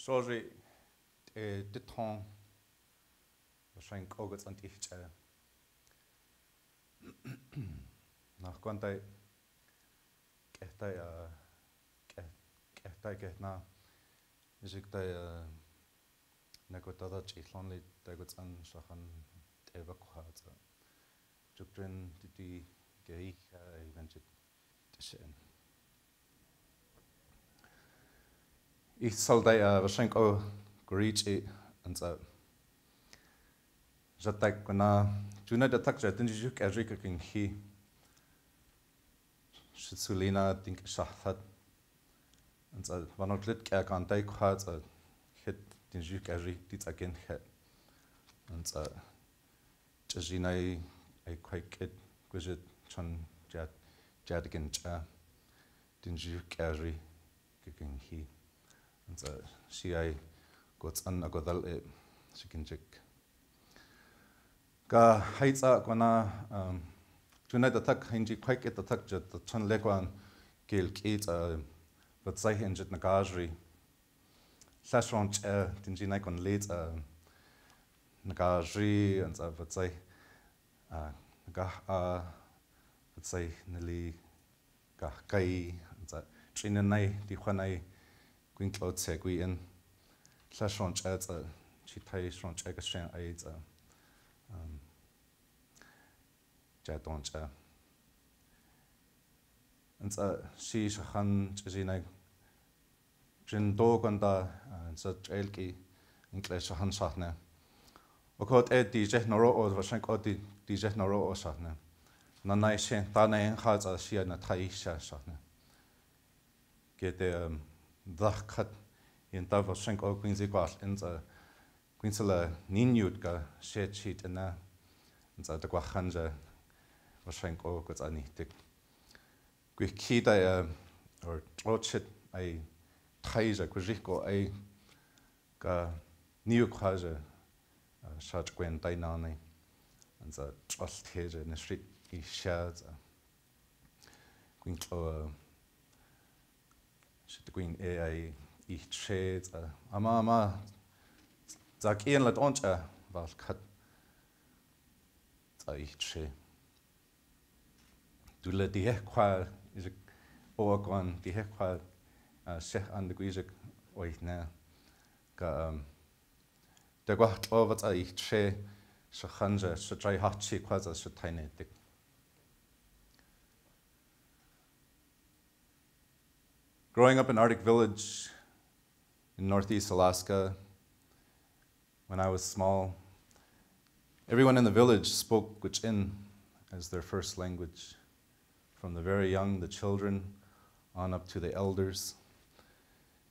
Sorry, the tongue was shank August and each. Nach Quantai get now. Is it the Nakotada Chitlonly, Dagots and Shahan Evacuat. Jukrin the gay eventually. Ich soll da wahrscheinlich auch Gorici und so. Jatak na Juna der Tag jatin juk Afrika king hi. Lena think Shahad und so war noch lit kan dai kwat hit den juk Afrika dit again het. Und so Jajinai I quite get gujit chon jadigan cha den juk Afrika king hi. And so she got an agodal she can check. Ga heights are gonna tonight attack hinji quite get attack jet the ton legwan gil kate but say hinjit nagajri slash ranch dinji night on late nagajri and so but say but say nili ga kai and so trinanai di kwanai Queen Cloud Segui in slash ranch ads chitai ranch egg aids jadoncha. And she shahan jina jin dog and such elki in clash han shahne. Okot ed DJ Noro or Vashank Odi DJ Noro or shahne. Nanai shen Tana has a she and a taisha shahne. Get the cut in Tava Shank or Quincy Guash in the Quinsula Ninut ga shed sheet in the Guahanja or Shank or Gazani. Quick key or Trotchit I Taija Kujiko I ga new Quaja Shat Gwen Dainani and the trust hedge in the street he shares Quinklo. The Queen AI each shades Amama Zak Ian let oncha was cut each shade. Do let the hequal is a Oakon, the hequal Sheh and the Guizik Oitna. The Guat over each shade Shahanja should try hot cheek was a should tiny dick. Growing up in Arctic Village in northeast Alaska, when I was small, everyone in the village spoke Gwich'in as their first language, from the very young, the children, on up to the elders.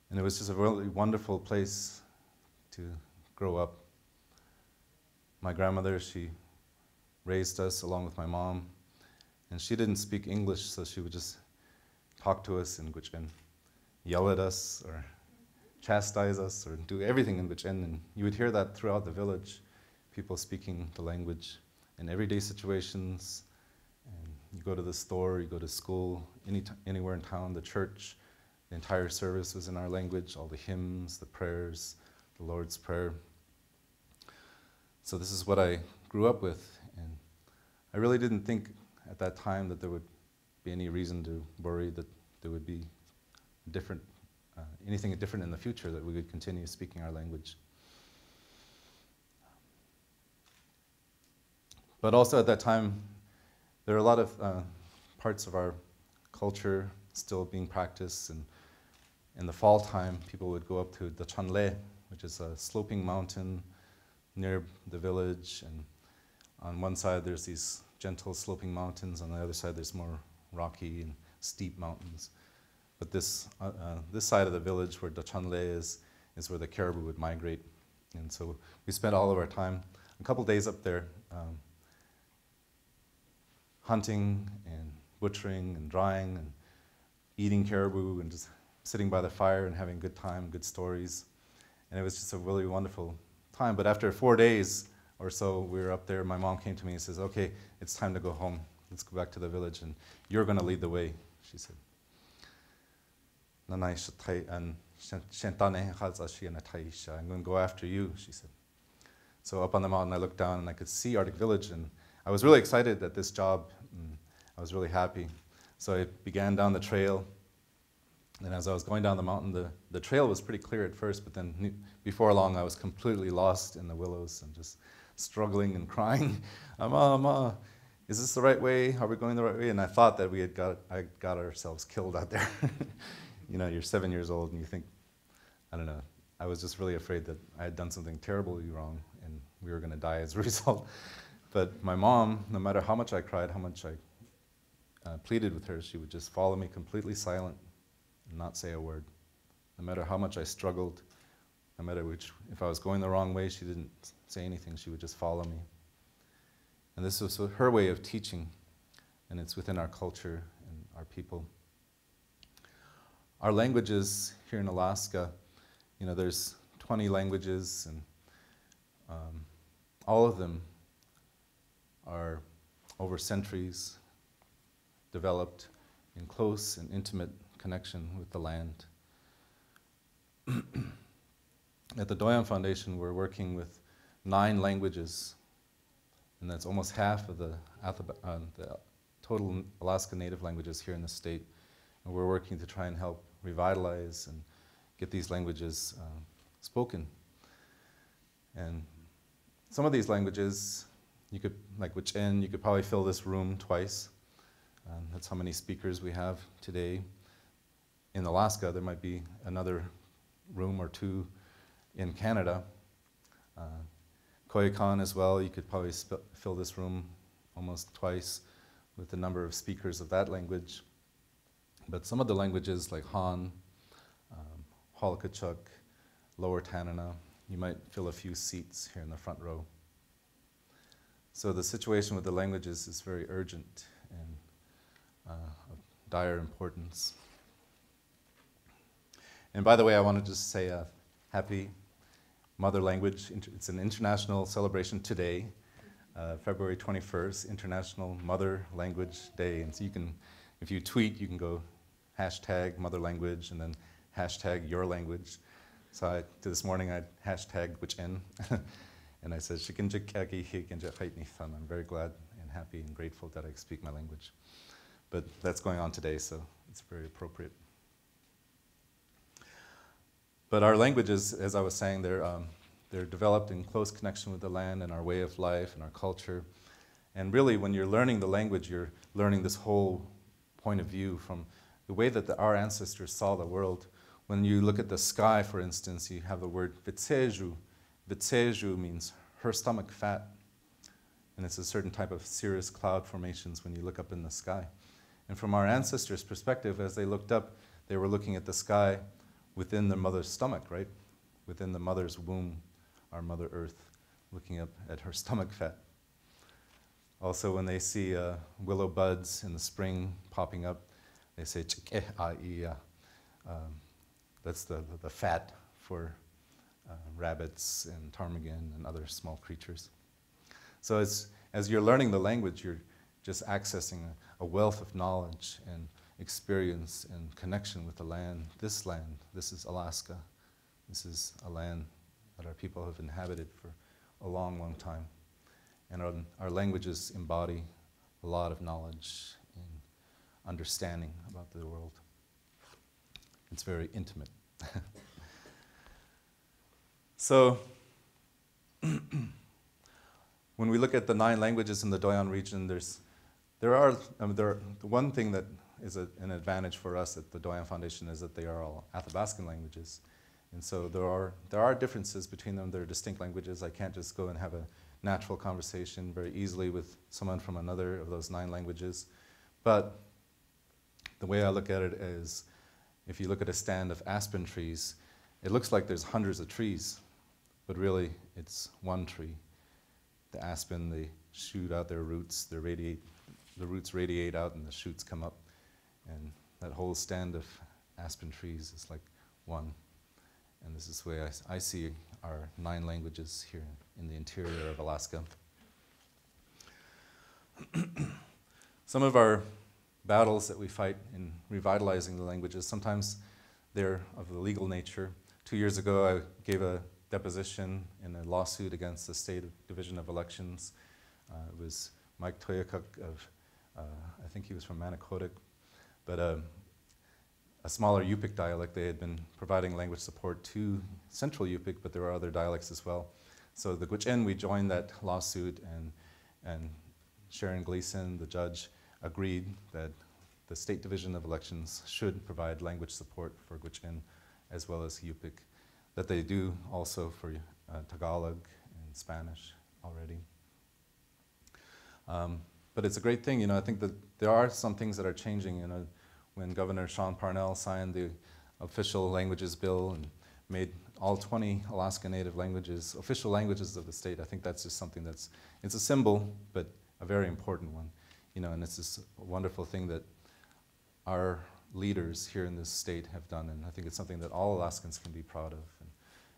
And it was just a really wonderful place to grow up. My grandmother, she raised us along with my mom, and she didn't speak English, so she would just talk to us in Gwich'in. Yell at us or chastise us or do everything in Gwich'in, and you would hear that throughout the village, people speaking the language in everyday situations. And you go to the store, you go to school, anywhere in town, the church, the entire service was in our language, all the hymns, the prayers, the Lord's Prayer. So this is what I grew up with, and I really didn't think at that time that there would be any reason to worry that there would be different, anything different in the future, that we would continue speaking our language. But also at that time, there are a lot of parts of our culture still being practiced, and in the fall time, people would go up to the Chanle, which is a sloping mountain near the village, and on one side there's these gentle sloping mountains, on the other side there's more rocky and steep mountains. But this side of the village where Dachanle is where the caribou would migrate. And so we spent all of our time, a couple days up there, hunting and butchering and drying and eating caribou and just sitting by the fire and having a good time, good stories. And it was just a really wonderful time. But after 4 days or so, we were up there. My mom came to me and says, "Okay, it's time to go home. Let's go back to the village, and you're going to lead the way," she said. And I'm going to go after you, she said. So up on the mountain, I looked down and I could see Arctic Village, and I was really excited at this job. And I was really happy. So I began down the trail, and as I was going down the mountain, the trail was pretty clear at first, but then before long I was completely lost in the willows and just struggling and crying. Ama, is this the right way? Are we going the right way? And I thought that I got ourselves killed out there. You know, you're 7 years old and you think, I don't know, I was just really afraid that I had done something terribly wrong and we were going to die as a result. But my mom, no matter how much I cried, how much I pleaded with her, she would just follow me completely silent and not say a word. No matter how much I struggled, no matter if I was going the wrong way, she didn't say anything. She would just follow me. And this was her way of teaching, and it's within our culture and our people. Our languages here in Alaska, you know, there's 20 languages, and all of them are over centuries developed in close and intimate connection with the land. At the Doyon Foundation, we're working with 9 languages, and that's almost half of the total Alaska Native languages here in the state. And we're working to try and help revitalize and get these languages spoken. And some of these languages, you could, like Wich'en, you could probably fill this room twice. That's how many speakers we have today. In Alaska, there might be another room or 2 in Canada. Koyukon as well, you could probably fill this room almost twice with the number of speakers of that language. But some of the languages like Han, Holokachuk, Lower Tanana, you might fill a few seats here in the front row. So the situation with the languages is very urgent and of dire importance. And by the way, I wanted to just say a happy Mother Language. It's an international celebration today, February 21st, International Mother Language Day. And so you can, if you tweet, you can go hashtag Mother Language and then hashtag your language. So this morning I hashtagged Wich'en, and I said, I'm very glad and happy and grateful that I speak my language. But that's going on today, so it's very appropriate. But our languages, as I was saying, they're developed in close connection with the land and our way of life and our culture. And really, when you're learning the language, you're learning this whole point of view from the way that our ancestors saw the world. When you look at the sky, for instance, you have the word vitseju. Vitseju means her stomach fat. And it's a certain type of cirrus cloud formations when you look up in the sky. And from our ancestors' perspective, as they looked up, they were looking at the sky within the mother's stomach, right? Within the mother's womb, our Mother Earth, looking up at her stomach fat. Also, when they see willow buds in the spring popping up, they say, that's the fat for rabbits and ptarmigan and other small creatures. So as you're learning the language, you're just accessing a wealth of knowledge and experience and connection with the land. This is Alaska. This is a land that our people have inhabited for a long, long time. And our languages embody a lot of knowledge and understanding about the world. It's very intimate. So, when we look at the 9 languages in the Doyon region, the one thing that is an advantage for us at the Doyon Foundation is that they are all Athabascan languages. And so there are differences between them. They're distinct languages. I can't just go and have a natural conversation very easily with someone from another of those 9 languages. But the way I look at it is, if you look at a stand of aspen trees, it looks like there's hundreds of trees, but really it's one tree. The aspen, they shoot out their roots, the roots radiate out and the shoots come up. And that whole stand of aspen trees is like one. And this is the way I see our 9 languages here in the interior of Alaska. Some of our battles that we fight in revitalizing the languages, sometimes They're of the legal nature. 2 years ago, I gave a deposition in a lawsuit against the State Division of Elections. It was Mike Toyakuk of, I think he was from Manicodic, but a smaller Yupik dialect. They had been providing language support to Central Yupik, but there were other dialects as well. So the Gwich'in, we joined that lawsuit, and Sharon Gleason, the judge, agreed that the State Division of Elections should provide language support for Gwich'in as well as Yupik, that they do also for Tagalog and Spanish already. But it's a great thing, you know. I think that there are some things that are changing, you know. When Governor Sean Parnell signed the official languages bill and made all 20 Alaska Native languages official languages of the state, I think that's just something that's, it's a symbol, but a very important one, you know, and it's this wonderful thing that our leaders here in this state have done, and I think it's something that all Alaskans can be proud of. And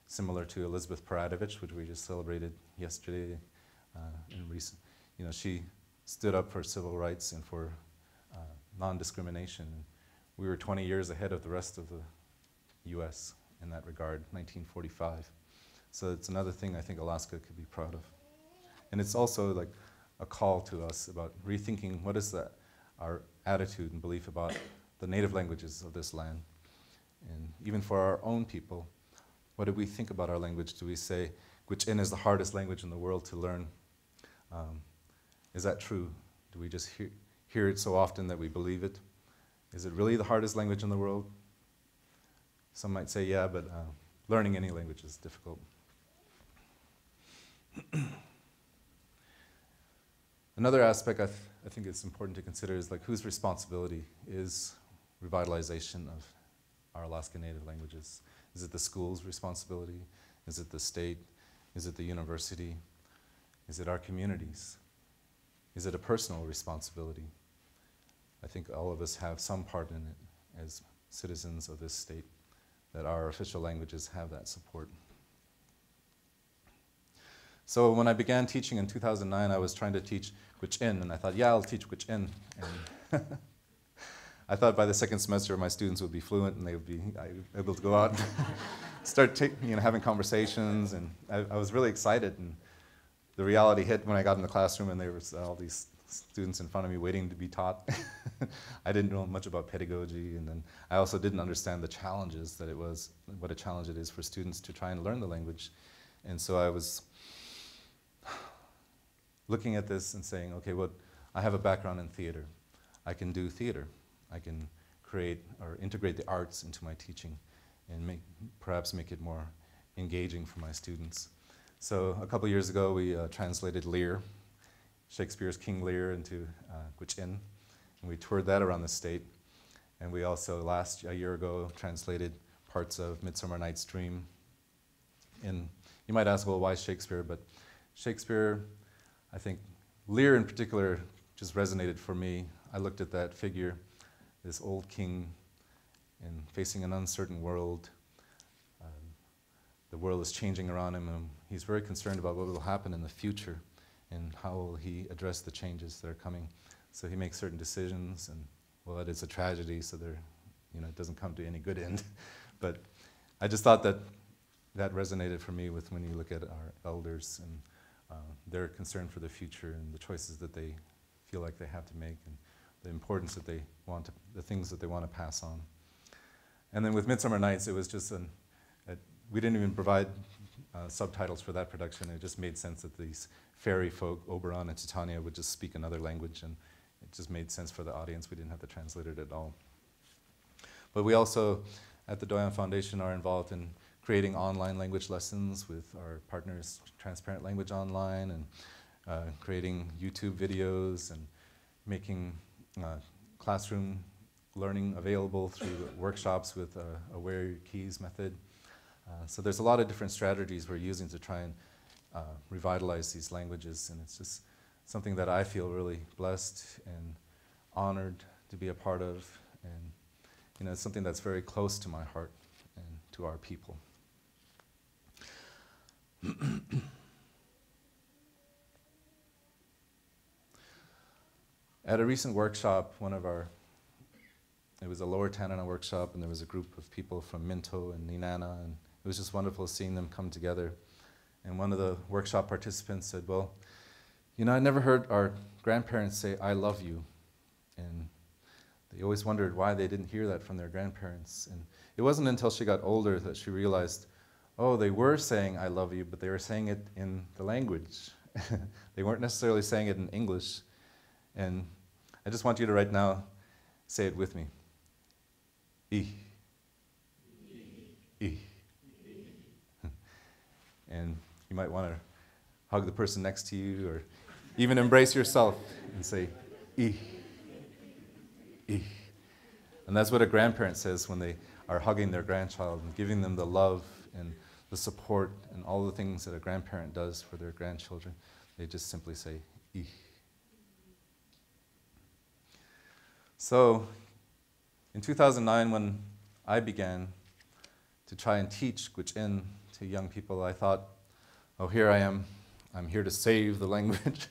similar to Elizabeth Paradovich, which we just celebrated yesterday, you know, she stood up for civil rights and for non-discrimination. We were 20 years ahead of the rest of the U.S. in that regard, 1945. So it's another thing I think Alaska could be proud of. And it's also like a call to us about rethinking what is our attitude and belief about the native languages of this land. And even for our own people, what do we think about our language? Do we say, Gwich'in is the hardest language in the world to learn? Is that true? Do we just hear it so often that we believe it? Is it really the hardest language in the world? Some might say, yeah, but learning any language is difficult. Another aspect I think it's important to consider is like whose responsibility is revitalization of our Alaska Native languages? Is it the school's responsibility? Is it the state? Is it the university? Is it our communities? Is it a personal responsibility? I think all of us have some part in it as citizens of this state, that our official languages have that support. So when I began teaching in 2009, I was trying to teach Gwich'in, and I thought, yeah, I'll teach Gwich'in. And I thought by the second semester my students would be fluent and they would be able to go out and start having conversations, and I was really excited. And the reality hit when I got in the classroom and there was all these students in front of me waiting to be taught. I didn't know much about pedagogy, and then I also didn't understand the challenges that it was, what a challenge it is for students to try and learn the language. And so I was looking at this and saying, okay, well, I have a background in theater. I can do theater. I can create or integrate the arts into my teaching and perhaps make it more engaging for my students. So a couple years ago, we translated Lear, Shakespeare's King Lear, into Gwich'in, and we toured that around the state. And we also, a year ago, translated parts of Midsummer Night's Dream. And you might ask, well, why Shakespeare? But Shakespeare, I think, Lear in particular, just resonated for me. I looked at that figure, this old king, and facing an uncertain world. The world is changing around him, and he's very concerned about what will happen in the future and how will he address the changes that are coming. So he makes certain decisions, and well, it is a tragedy, so it doesn't come to any good end. But I just thought that resonated for me with when you look at our elders and their concern for the future and the choices that they feel like they have to make and the importance that they want to, the things that they want to pass on. And then with Midsummer Nights, it was just we didn't even provide subtitles for that production. It just made sense that these fairy folk, Oberon and Titania, would just speak another language, and it just made sense for the audience. We didn't have to translate it at all. But we also, at the Doyon Foundation, are involved in creating online language lessons with our partners, Transparent Language Online, and creating YouTube videos and making classroom learning available through workshops with a Wear Your Keys method. So there's a lot of different strategies we're using to try and revitalize these languages, and it's just something that I feel really blessed and honored to be a part of, and it's something that's very close to my heart and to our people. At a recent workshop, one of our it was a Lower Tanana workshop, and there was a group of people from Minto and Nenana, and it was just wonderful seeing them come together. And one of the workshop participants said, well, you know, I never heard our grandparents say, I love you. And they always wondered why they didn't hear that from their grandparents. And it wasn't until she got older that she realized, oh, they were saying I love you, but they were saying it in the language. They weren't necessarily saying it in English. And I just want you to right now say it with me. E. E. And you might want to hug the person next to you, or even embrace yourself and say, E. E. And that's what a grandparent says when they are hugging their grandchild and giving them the love and the support and all the things that a grandparent does for their grandchildren. They just simply say, E. So, in 2009, when I began to try and teach Gwich'in to young people, I thought, oh, here I am. I'm here to save the language.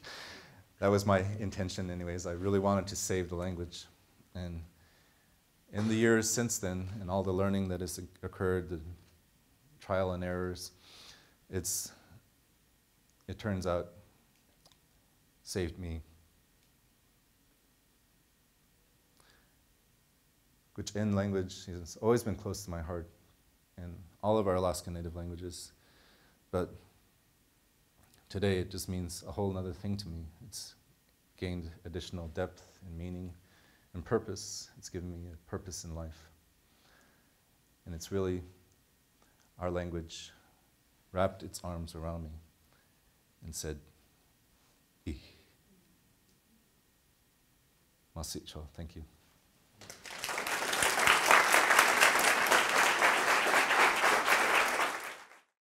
That was my intention anyways. I really wanted to save the language. And in the years since then, and all the learning that has occurred, the trial and errors, it turns out, saved me. Gwich'in language has always been close to my heart, and all of our Alaskan Native languages, but today it just means a whole other thing to me. It's gained additional depth and meaning and purpose. It's given me a purpose in life. And it's really our language wrapped its arms around me and said, E. Masicho, thank you.